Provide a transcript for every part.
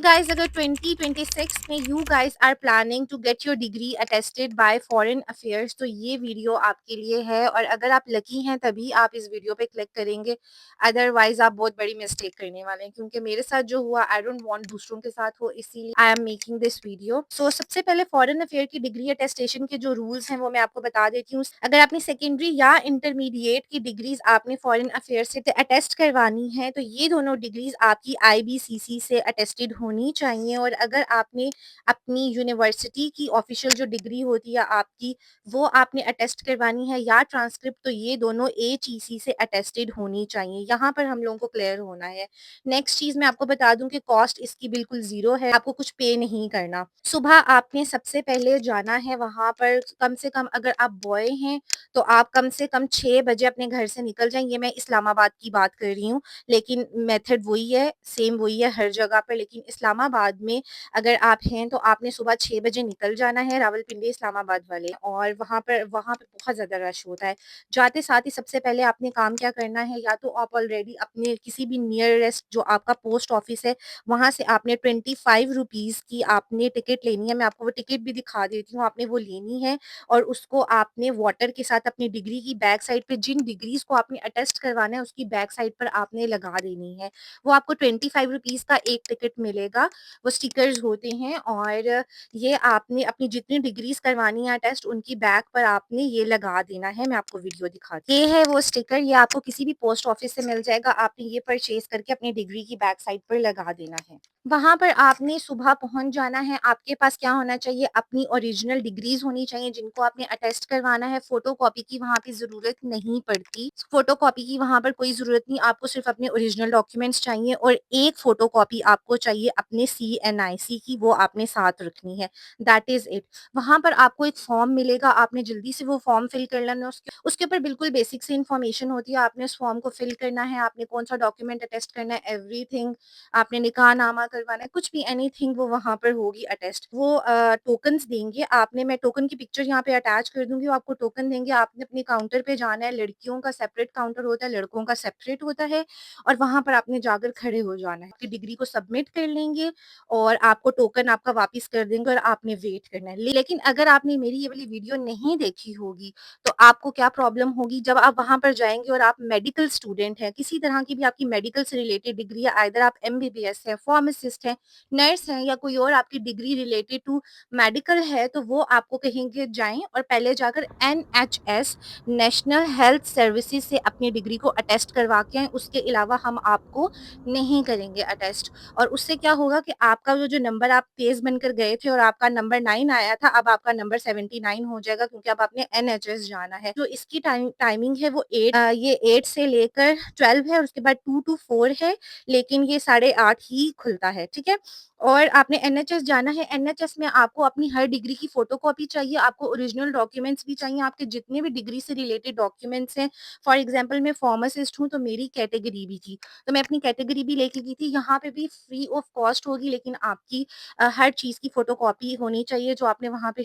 Guys, अगर 2026 में you guys are planning to get your degree attested by foreign affairs, तो ये video आपके लिए है। और अगर आप लकी हैं तभी आप इस वीडियो पे क्लिक करेंगे, अदरवाइज आप बहुत बड़ी मिस्टेक करने वाले हैं। क्योंकि मेरे साथ जो हुआ, आई डोंट वांट दूसरों के साथ हो, इसीलिए I am making this video. So सबसे पहले फॉरेन अफेयर की डिग्री अटेस्टेशन के जो रूल्स हैं वो मैं आपको बता देती हूँ। अगर आपने सेकेंडरी या इंटरमीडिएट की डिग्रीज आपने फॉरेन अफेयर से अटेस्ट करवानी है, तो ये दोनों डिग्रीज आपकी IBCC से अटेस्टेड होनी चाहिए। और अगर आपने अपनी यूनिवर्सिटी की ऑफिशियल जो डिग्री होती है आपकी, वो आपने अटेस्ट करवानी है या ट्रांसक्रिप्ट, तो ये दोनों HEC से अटेस्टेड होनी चाहिए। यहाँ पर हम लोगों को क्लियर होना है। नेक्स्ट चीज मैं आपको बता दूं कि कॉस्ट इसकी बिल्कुल जीरो है, आपको कुछ पे नहीं करना। सुबह आपने सबसे पहले जाना है वहां पर, कम से कम अगर आप बॉय हैं तो आप कम से कम 6 बजे अपने घर से निकल जाएं। ये मैं इस्लामाबाद की बात कर रही हूँ, लेकिन मेथड वही है, सेम वही है हर जगह पर। लेकिन इस्लामाबाद में अगर आप हैं तो आपने सुबह 6 बजे निकल जाना है, रावलपिंडी इस्लामाबाद वाले। और वहाँ पे बहुत ज़्यादा रश होता है। जाते साथ ही सबसे पहले आपने काम क्या करना है, या तो आप ऑलरेडी अपने किसी भी नियरेस्ट जो आपका पोस्ट ऑफिस है, वहाँ से आपने 25 रुपीज़ की आपने टिकट लेनी है। मैं आपको वो टिकट भी दिखा देती हूँ, आपने वो लेनी है। और उसको आपने वाटर के साथ अपनी डिग्री की बैक साइड पे, जिन डिग्रीज को आपने अटेस्ट करवाना है उसकी बैक साइड पर आपने लगा देनी है। वो आपको 25 रुपीज़ का एक टिकट मिलेगा, वो स्टिकर्स होते हैं। और ये आपने अपनी जितनी डिग्रीज करवानी है टेस्ट, उनकी बैक पर आपने ये लगा देना है। मैं आपको वीडियो दिखाती हूँ। ये है वो स्टिकर, ये आपको किसी भी पोस्ट ऑफिस से मिल जाएगा। आपने ये परचेज करके अपनी डिग्री की बैक साइड पर लगा देना है। वहां पर आपने सुबह पहुंच जाना है। आपके पास क्या होना चाहिए, अपनी ओरिजिनल डिग्रीज होनी चाहिए जिनको आपने अटेस्ट करवाना है। फोटो कॉपी की वहां पे जरूरत नहीं पड़ती, फोटो कॉपी की वहां पर कोई जरूरत नहीं, आपको सिर्फ अपने ओरिजिनल डॉक्यूमेंट्स चाहिए। और एक फोटो कॉपी आपको चाहिए अपने CNIC की, वो आपने साथ रखनी है। That is it. वहां पर आपको एक फॉर्म मिलेगा, आपने जल्दी से वो फॉर्म फिल कर लेना। उसके ऊपर बिल्कुल बेसिक सी इन्फॉर्मेशन होती है, आपने उस फॉर्म को फिल करना है। आपने कौन सा डॉक्यूमेंट अटेस्ट करना है, एवरीथिंग। आपने निकाहनामा करवाना है, कुछ भी एनीथिंग वो वहाँ पर होगी अटेस्ट। वो टोकन्स देंगे आपने, मैं टोकन की पिक्चर यहाँ पे अटैच कर दूंगी। वो आपको टोकन देंगे, आपने अपने काउंटर पे जाना है। लड़कियों का सेपरेट काउंटर होता है, लड़कों का सेपरेट होता है। और वहां पर आपने जाकर खड़े हो जाना है, आपकी डिग्री को सबमिट कर लेंगे और आपको टोकन आपका वापस कर देंगे और आपने वेट करना है। लेकिन अगर आपने मेरी ये वाली वीडियो नहीं देखी होगी तो आपको क्या प्रॉब्लम होगी, जब आप वहां पर जाएंगे और आप मेडिकल स्टूडेंट हैं, किसी तरह की भी आपकी मेडिकल से रिलेटेड डिग्री है, आइदर आप MBBS है, फार्मासिस्ट है, नर्स है, या कोई और आपकी डिग्री रिलेटेड टू मेडिकल है, तो वो आपको कहेंगे जाएं और पहले जाकर NHS, नेशनल हेल्थ सर्विसेज से अपनी डिग्री को अटेस्ट करवा के आए। उसके अलावा हम आपको नहीं करेंगे अटेस्ट। और उससे क्या होगा कि आपका जो नंबर आप तेज बनकर गए थे और आपका नंबर 9 आया था, अब आपका नंबर 79 हो जाएगा, क्योंकि अब आपने NHS जाना है। जो इसकी टाइमिंग है वो 8, ये 8 से लेकर 12 है, और उसके बाद 2 to 4 है। लेकिन ये 8:30 ही खुलता है, ठीक है। और आपने NHS जाना है। NHS में आपको अपनी हर डिग्री की फोटोकॉपी चाहिए, आपको ओरिजिनल डॉक्यूमेंट्स भी चाहिए, आपके जितने भी डिग्री से रिलेटेड डॉक्यूमेंट्स हैं। फॉर एग्जांपल मैं फार्मासिस्ट हूँ तो मेरी कैटेगरी भी थी, तो मैं अपनी कैटेगरी भी लेके गई थी। यहाँ पे भी फ्री ऑफ कॉस्ट होगी, लेकिन आपकी हर चीज़ की फोटोकॉपी होनी चाहिए जो आपने वहाँ पे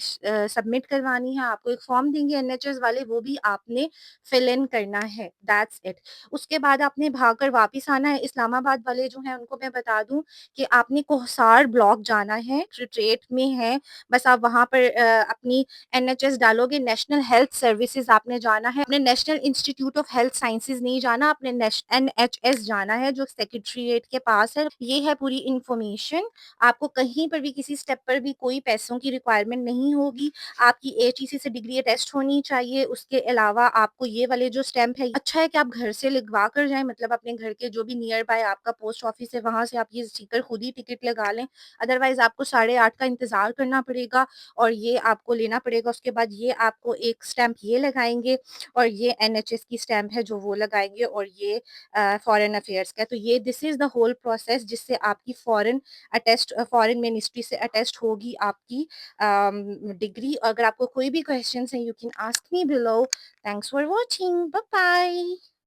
सबमिट करवानी है। आपको एक फॉर्म देंगे NHS वाले, वो भी आपने फिल इन करना है। That's it. उसके बाद आपने भागकर वापस आना है। इस्लामाबाद वाले जो हैं उनको मैं बता दूं कि आपने कोहसार ब्लॉक जाना है, स्ट्रेट में है। बस आप वहाँ पर अपनी NHS डालोगे, नेशनल हेल्थ सर्विसेज आपने जाना है। अपने national institute of health sciences नहीं जाना, अपने NHS जाना है जो सेक्रेटरीट के पास है। ये है पूरी इंफॉर्मेशन। आपको कहीं पर भी किसी स्टेप पर भी कोई पैसों की रिक्वायरमेंट नहीं होगी। आपकी HEC से डिग्री टेस्ट होनी चाहिए। उसके अलावा आपको ये वाले जो स्टैंप है, अच्छा है कि आप घर से लिखवा कर जाएं, मतलब अपने घर के जो भी नियर बाय आपका पोस्ट ऑफिस है वहां से आप ये स्टिकर खुद ही टिकट लगा लें। अदरवाइज आपको 8:30 का इंतजार करना पड़ेगा और ये आपको लेना पड़ेगा। उसके बाद ये आपको एक स्टैंप ये लगाएंगे और ये NHS की स्टैंप है जो वो लगाएंगे, और ये फॉरेन अफेयर्स का। तो ये this is the whole process जिससे आपकी फॉरेन मिनिस्ट्री से अटेस्ट होगी आपकी डिग्री। अगर आपको कोई भी क्वेश्चन है, you can ask me below. Thanks for watching, bye bye.